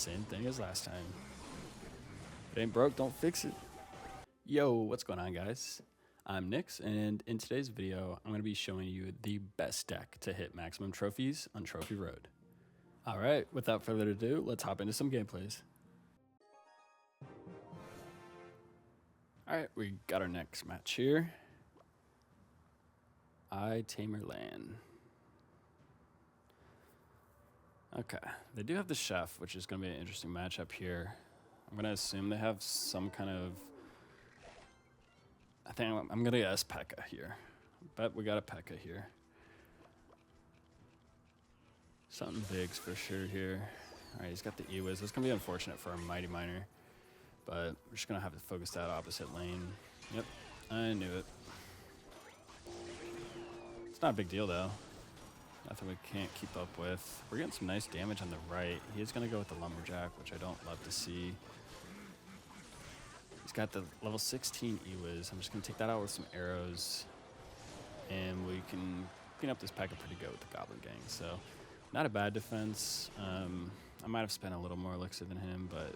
same thing as last time. If it ain't broke, don't fix it. Yo, what's going on, guys? I'm Nix, and in today's video, I'm going to be showing you the best deck to hit maximum trophies on Trophy Road. Alright, without further ado, let's hop into some gameplays. Alright, we got our next match here. Tamerlan. Okay, they do have the Chef, which is going to be an interesting matchup here. I'm going to assume they have some kind of... I think I'm going to guess P.E.K.K.A here. Bet we got a P.E.K.K.A here. Something big's for sure here. Alright, he's got the E-Wiz. That's going to be unfortunate for our Mighty Miner. But we're just going to have to focus that opposite lane. Yep, I knew it. It's not a big deal, though. Nothing we can't keep up with. We're getting some nice damage on the right. He is going to go with the Lumberjack, which I don't love to see. He's got the level 16 E-Wiz. I'm just going to take that out with some arrows. And we can clean up this P.E.K.K.A pretty good with the Goblin Gang. So, not a bad defense. I might have spent a little more elixir than him, but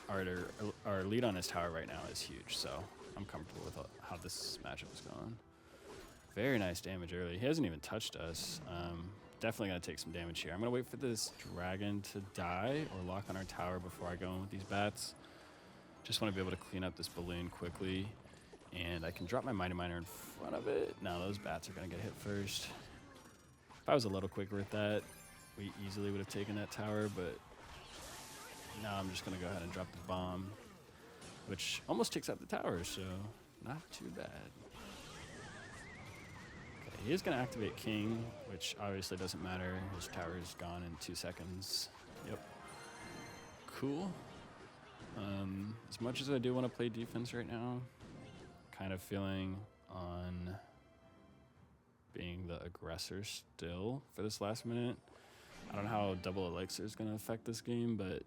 our lead on his tower right now is huge. So, I'm comfortable with how this matchup is going. Very nice damage early. He hasn't even touched us. Definitely going to take some damage here. I'm going to wait for this dragon to die or lock on our tower before I go in with these bats. Just want to be able to clean up this balloon quickly. And I can drop my Mighty Miner in front of it. No, those bats are going to get hit first. If I was a little quicker with that, we easily would have taken that tower. But now I'm just going to go ahead and drop the bomb, which almost takes out the tower. So not too bad. He is going to activate King, which obviously doesn't matter. His tower is gone in 2 seconds. Yep. Cool. As much as I do want to play defense right now, kind of feeling on being the aggressor still for this last minute. I don't know how double elixir is going to affect this game, but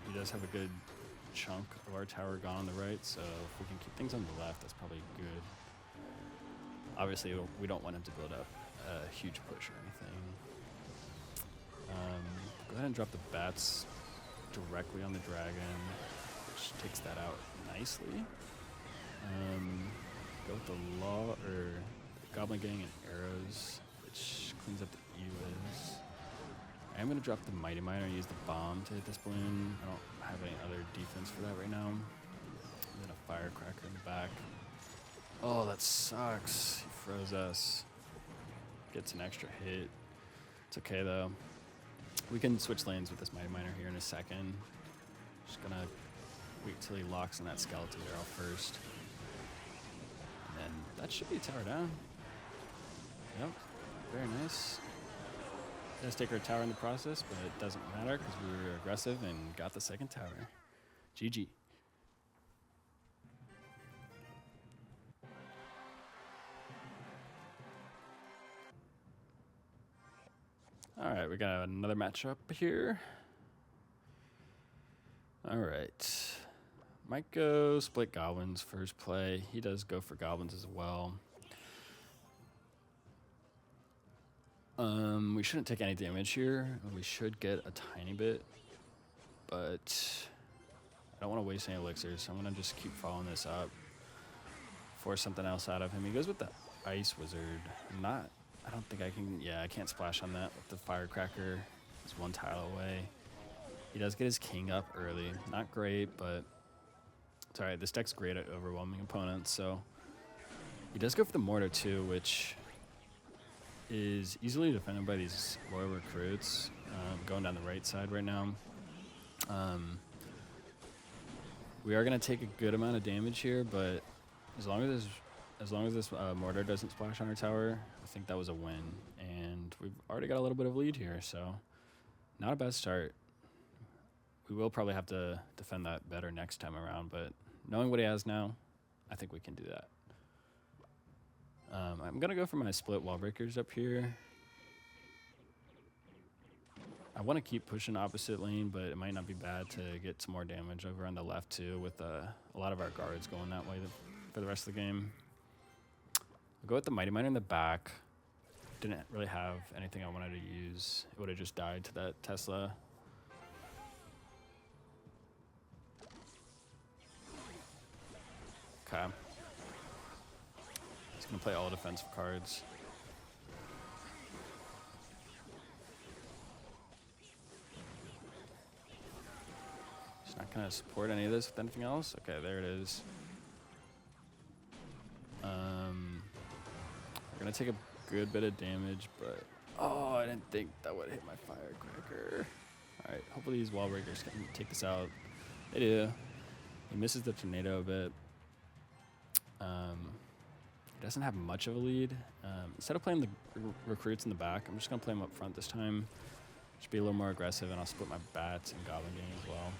he does have a good chunk of our tower gone on the right, so if we can keep things on the left, that's probably good. Obviously, we don't want him to build up a huge push or anything. Go ahead and drop the bats directly on the dragon, which takes that out nicely. Go with the Goblin Gang and arrows, which cleans up the E-Wiz. I'm going to drop the Mighty Miner and use the bomb to hit this balloon. I don't have any other defense for that right now. And then a Firecracker in the back. Oh, that sucks. He froze us. Gets an extra hit. It's okay, though. We can switch lanes with this Mighty Miner here in a second. Just gonna wait till he locks in that Skeleton Barrel first. And then that should be a tower down. Yep, very nice. Let's take our tower in the process, but it doesn't matter because we were aggressive and got the second tower. GG. Alright, we got another matchup here. Alright. Might go split goblins first play. He does go for goblins as well. We shouldn't take any damage here. We should get a tiny bit. But I don't want to waste any elixirs, so I'm going to just keep following this up. Force something else out of him. He goes with the Ice Wizard. I don't think I can, I can't splash on that with the Firecracker. It's one tile away. He does get his King up early. Not great, but it's alright. This deck's great at overwhelming opponents, so he does go for the Mortar too, which is easily defended by these loyal recruits. Going down the right side right now. We are going to take a good amount of damage here, but as long as this Mortar doesn't splash on our tower, I think that was a win. And we've already got a little bit of lead here, so not a bad start. We will probably have to defend that better next time around, but knowing what he has now, I think we can do that. I'm going to go for my split wall breakers up here. I want to keep pushing opposite lane, but it might not be bad to get some more damage over on the left too, with a lot of our guards going that way for the rest of the game. I'll go with the Mighty Miner in the back. Didn't really have anything I wanted to use. It would have just died to that Tesla. Okay. He's gonna play all defensive cards. He's not gonna support any of this with anything else. Okay, there it is. We're gonna take a good bit of damage, but oh, I didn't think that would hit my Firecracker. All right, hopefully these wall breakers can take this out. They do. He misses the tornado a bit. He doesn't have much of a lead. Instead of playing the recruits in the back, I'm just gonna play them up front this time. Just be a little more aggressive, and I'll split my bats and Goblin Gang as well.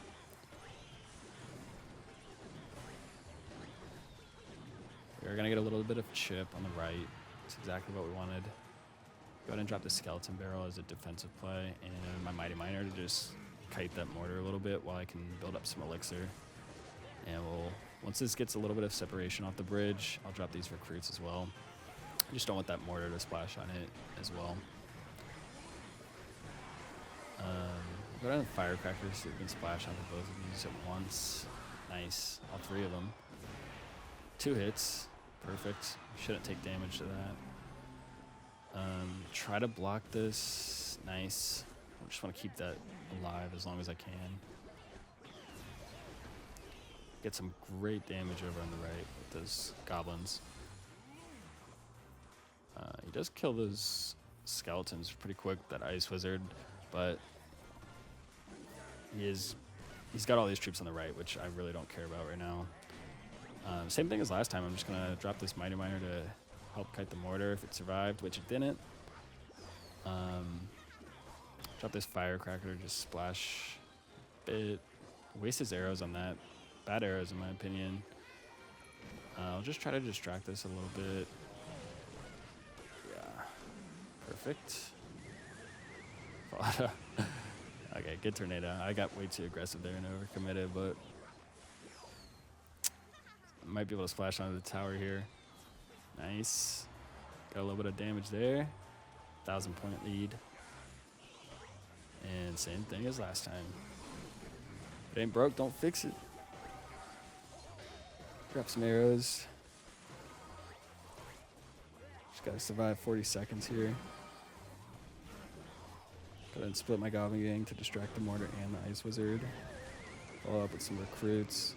We're gonna get a little bit of chip on the right. That's exactly what we wanted. Go ahead and drop the Skeleton Barrel as a defensive play, and my Mighty Miner to just kite that mortar a little bit while I can build up some elixir. And once this gets a little bit of separation off the bridge, I'll drop these recruits as well. I just don't want that mortar to splash on it as well. Go down to Firecracker so we can splash onto both of these at once. Nice, all three of them. 2 hits, perfect. Shouldn't take damage to that. Try to block this, nice. I just want to keep that alive as long as I can. Get some great damage over on the right with those goblins. He does kill those skeletons pretty quick, that Ice Wizard, but he's got all these troops on the right, which I really don't care about right now. Same thing as last time. I'm just gonna drop this Mighty Miner to help kite the mortar if it survived, which it didn't. Drop this Firecracker to just splash a bit. Waste his arrows on that. Bad arrows in my opinion. I'll just try to distract this a little bit. Yeah, perfect. Okay, good tornado. I got way too aggressive there and overcommitted, but might be able to splash onto the tower here. Nice. Got a little bit of damage there. 1,000-point lead. And same thing as last time. If it ain't broke, don't fix it. Drop some arrows. Just gotta survive 40 seconds here. Go ahead and split my Goblin Gang to distract the mortar and the Ice Wizard. Follow up with some recruits.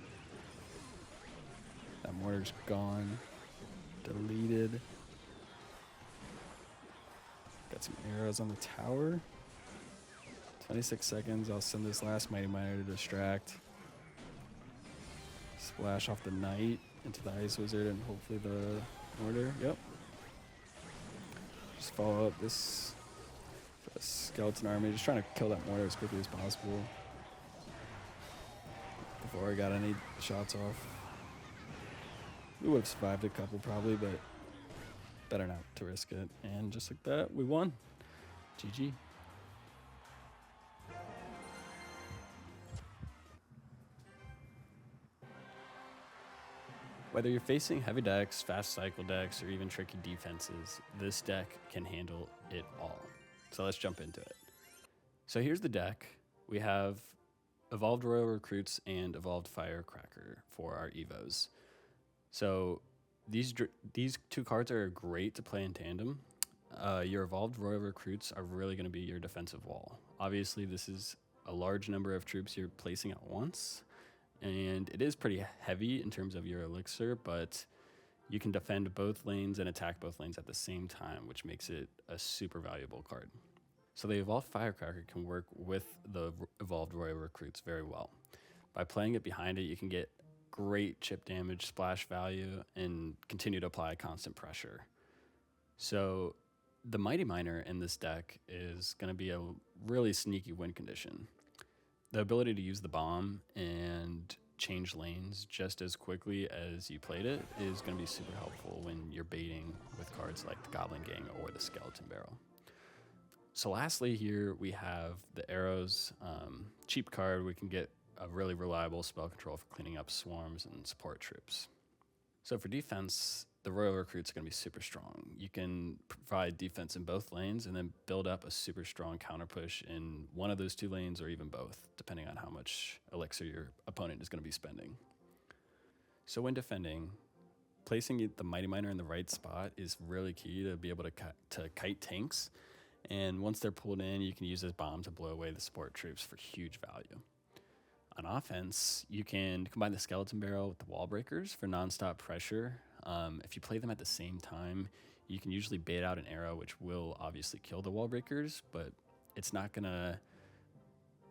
That mortar's gone. Deleted. Got some arrows on the tower. 26 seconds. I'll send this last Mighty Miner to distract. Splash off the Knight into the Ice Wizard and hopefully the mortar. Yep. Just follow up this skeleton army. Just trying to kill that mortar as quickly as possible before I got any shots off. We would have survived a couple probably, but better not to risk it. And just like that, we won. GG. Whether you're facing heavy decks, fast cycle decks, or even tricky defenses, this deck can handle it all. So let's jump into it. So here's the deck. We have Evolved Royal Recruits and Evolved Firecracker for our Evos. So these 2 cards are great to play in tandem. Your Evolved Royal Recruits are really going to be your defensive wall. Obviously, this is a large number of troops you're placing at once, and it is pretty heavy in terms of your elixir, but you can defend both lanes and attack both lanes at the same time, which makes it a super valuable card. So the Evolved Firecracker can work with the Evolved Royal Recruits very well. By playing it behind it, you can get great chip damage, splash value, and continue to apply constant pressure. So the Mighty Miner in this deck is going to be a really sneaky win condition. The ability to use the bomb and change lanes just as quickly as you played it is going to be super helpful when you're baiting with cards like the Goblin Gang or the Skeleton Barrel. So lastly here we have the arrows. Cheap card, we can get a really reliable spell control for cleaning up swarms and support troops. So for defense, the Royal Recruits are going to be super strong. You can provide defense in both lanes and then build up a super strong counter push in one of those 2 lanes or even both, depending on how much elixir your opponent is going to be spending. So when defending, placing the Mighty Miner in the right spot is really key to be able to kite tanks. And once they're pulled in, you can use this bomb to blow away the support troops for huge value. On offense, you can combine the Skeleton Barrel with the Wall Breakers for nonstop pressure. If you play them at the same time, you can usually bait out an arrow, which will obviously kill the Wall Breakers, but it's not going to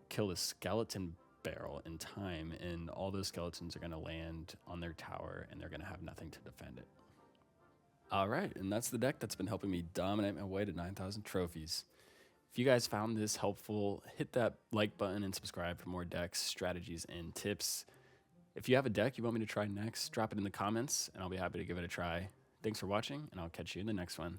kill the Skeleton Barrel in time, and all those skeletons are going to land on their tower, and they're going to have nothing to defend it. All right, and that's the deck that's been helping me dominate my way to 9,000 trophies. If you guys found this helpful, hit that like button and subscribe for more decks, strategies, and tips. If you have a deck you want me to try next, drop it in the comments, and I'll be happy to give it a try. Thanks for watching, and I'll catch you in the next one.